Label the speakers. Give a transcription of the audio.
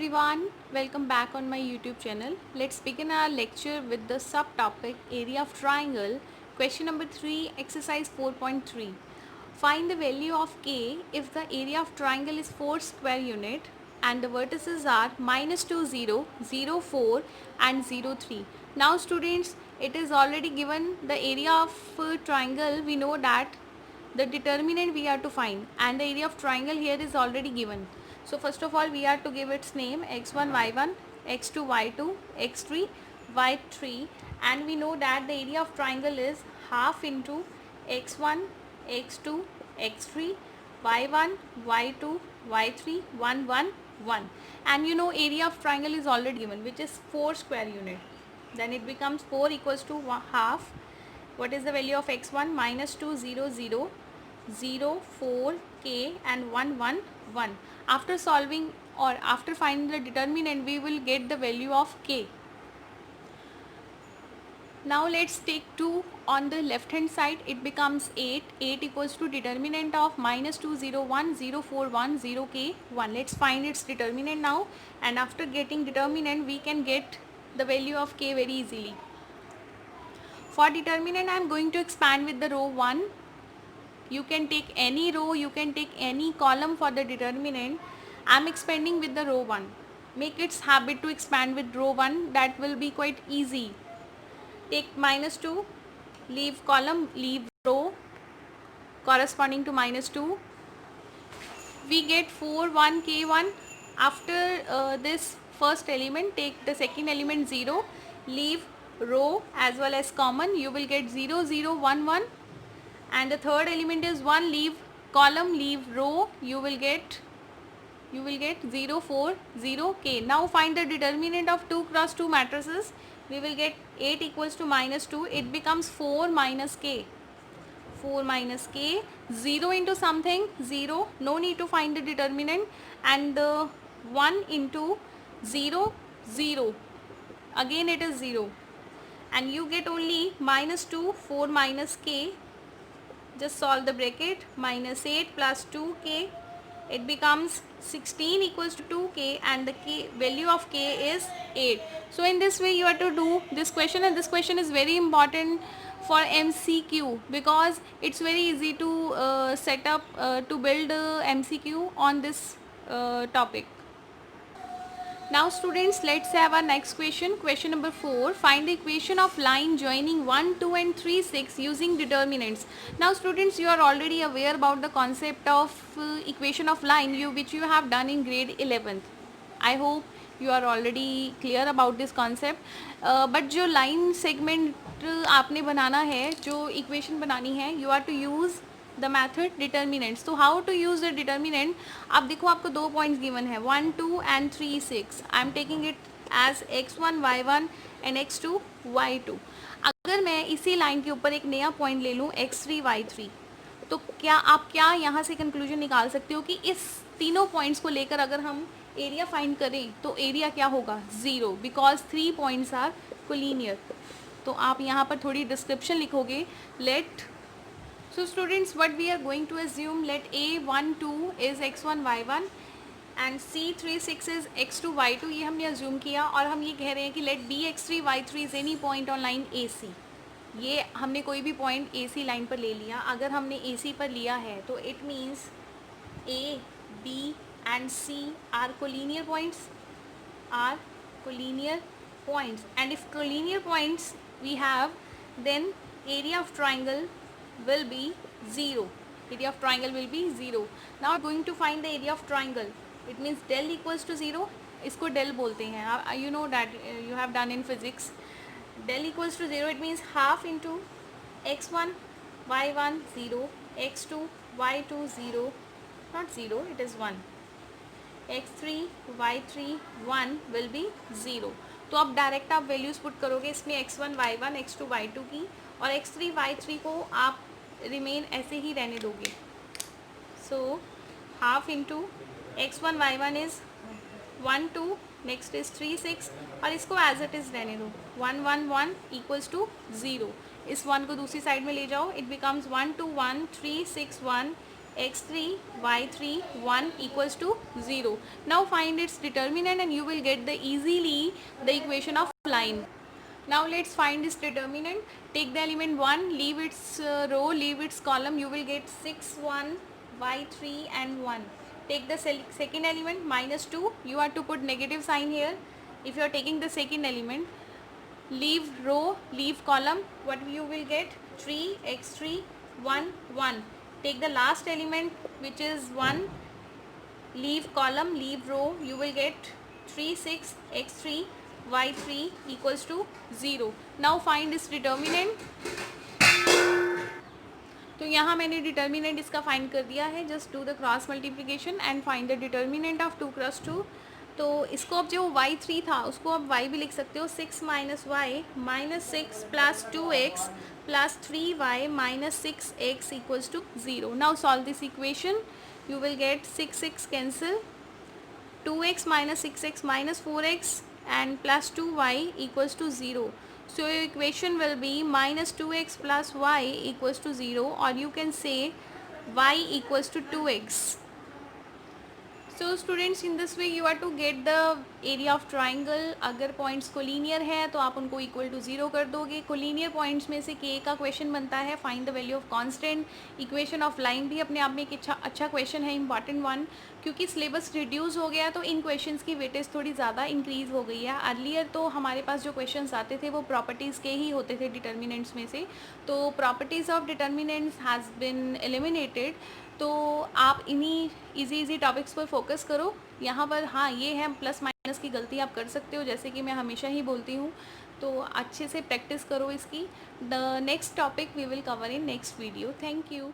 Speaker 1: everyone, welcome back on my YouTube channel. Let's begin our lecture with the subtopic area of triangle. Question number 3, exercise 4.3. Find the value of k if the area of triangle is 4 square unit and the vertices are -2, 0, 0, 4 and 0, 3. Now students, it is already given the area of triangle. We know that the determinant we are to find and the area of triangle here is already given. So first of all we are to give its name x1 y1, x2 y2, x3 y3, and we know that the area of triangle is half into x1 x2 x3 y1 y2 y3 1 1 1, and you know area of triangle is already given, which is 4 square unit. Then it becomes 4 equals to half. What is the value of x1? -2, 0, 0, 0, 4, k and 1, 1, 1. After solving or after finding the determinant, we will get the value of k. Now let's take 2 on the left hand side. It becomes 8. 8 equals to determinant of -2, 0, 1, 0, 4, 1, 0, k, 1. Let's find its determinant now, and after getting determinant we can get the value of k very easily. For determinant I am going to expand with the row 1. You can take any row, you can take any column for the determinant. I am expanding with the row 1. Make its habit to expand with row 1, that will be quite easy. Take -2, leave column, leave row corresponding to -2. We get 4, 1, k, 1. After this first element, take the second element 0, leave row as well as common. You will get 0, 0, 1, 1. And the third element is 1, leave column, leave row, you will get 0, 4, 0, k. Now find the determinant of 2 cross 2 matrices. We will get 8 equals to -2. It becomes 4 minus k. 4 minus k. 0 into something, 0. No need to find the determinant. And 1 into 0, 0. Again it is 0. And you get only -2, 4 minus k. Just solve the bracket. -8 plus 2k, it becomes 16 equals to 2k, and the k value of k is 8. So in this way you have to do this question, and this question is very important for MCQ because it's very easy to set up to build MCQ on this topic. Now students, let's have our next question. Question number 4. Find the equation of line joining 1, 2 and 3, 6 using determinants. Now students, you are already aware about the concept of equation of line which you have done in grade 11th. I hope you are already clear about this concept. But जो line segment आपने बनाना है, जो equation बनानी है, you are to use the method determinants. So how to use the determinant? अब देखो आपको 2 points given है 1, 2 and 3, 6. I am taking it as x1 y1 and x2 y2. अगर मैं इसी लाइन के ऊपर एक नया पॉइंट ले लूँ x3 y3, तो आप यहाँ से कंक्लूजन निकाल सकते हो कि इस तीनों पॉइंट्स को लेकर अगर हम एरिया फाइंड करें तो एरिया क्या होगा? 0, बिकॉज 3 पॉइंट्स आर कोलिनियर. तो आप यहाँ पर थोड़ी डिस्क्रिप्शन लिखोगे. So students, what we are going to assume, let A1, 2 is x1, y1 and C3, 6 is x2, y2. ये हमने assume किया और हम ये कह रहे हैं कि let B, x3, y3 is any point on line AC. ये हमने कोई भी point AC line पर ले लिया. अगर हमने AC पर लिया है तो it means A, B and C are collinear points. And if collinear points we have, then area of triangle will be 0. Area of triangle will be 0. Now we are going to find the area of triangle. It means del equals to 0. इसको del बोलते हैं. You know that you have done in physics. Del equals to 0. It means half into x1 y1 0, x2 y2 0, not 0, it is 1. x3 y3 1 will be 0. तो अब direct आप values put करोगे इसमें x1 y1 x2 y2 की, और x3 y3 को आप remain ऐसे ही रहने दोगे. So half into x1 y1 is 1 2, next is 3 6, और इसको एज इट इज़ रहने दो. 1 1 1 इक्वल्स टू 0. इस 1 को दूसरी साइड में ले जाओ. It becomes 1 2 1 3 6 1 x3 y3 1 equals to 0. Now find its determinant and you will get the easily the equation of line. Now let's find this determinant. Take the element 1, leave its row, leave its column. You will get 6 1 y3 and 1. Take the second element -2. You have to put negative sign here. If you are taking the second element, leave row, leave column, what you will get? 3 x3 1 1. Take the last element which is 1, leave column, leave row, you will get 3 6 x3 y3 equals to 0. Now find this determinant. तो यहाँ मैंने determinant इसका find कर दिया है. Just do the cross multiplication and find the determinant of 2 cross 2. तो इसको अब जो y3 था उसको अब y भी लिख सकते हो. 6 minus Y minus 6 plus 2x प्लस 3y minus 6x equals to 0. Now solve this equation. You will get 6 cancel, 2x minus 6x minus 4x and plus 2y equals to 0. So your equation will be minus 2x plus y equals to 0, or you can say y equals to 2x. So students, in this way you are to get the area of triangle. अगर points collinear है तो आप उनको equal to 0 कर दोगे. Collinear points में से के का क्वेश्चन बनता है. Find the value of constant. Equation of line भी अपने आप में एक अच्छा क्वेश्चन है, इंपॉर्टेंट वन. क्योंकि सिलेबस रिड्यूस हो गया तो इन क्वेश्चंस की वेटेज थोड़ी ज़्यादा इंक्रीज़ हो गई है. अर्लियर तो हमारे पास जो क्वेश्चंस आते थे वो प्रॉपर्टीज़ के ही होते थे डिटर्मिनेंट्स में से. तो properties of determinants has been eliminated. तो आप इन्हीं इजी टॉपिक्स पर फोकस करो. यहाँ पर हाँ ये है प्लस माइनस की गलती आप कर सकते हो, जैसे कि मैं हमेशा ही बोलती हूँ. तो अच्छे से प्रैक्टिस करो इसकी. The next topic we will cover in next video. Thank you.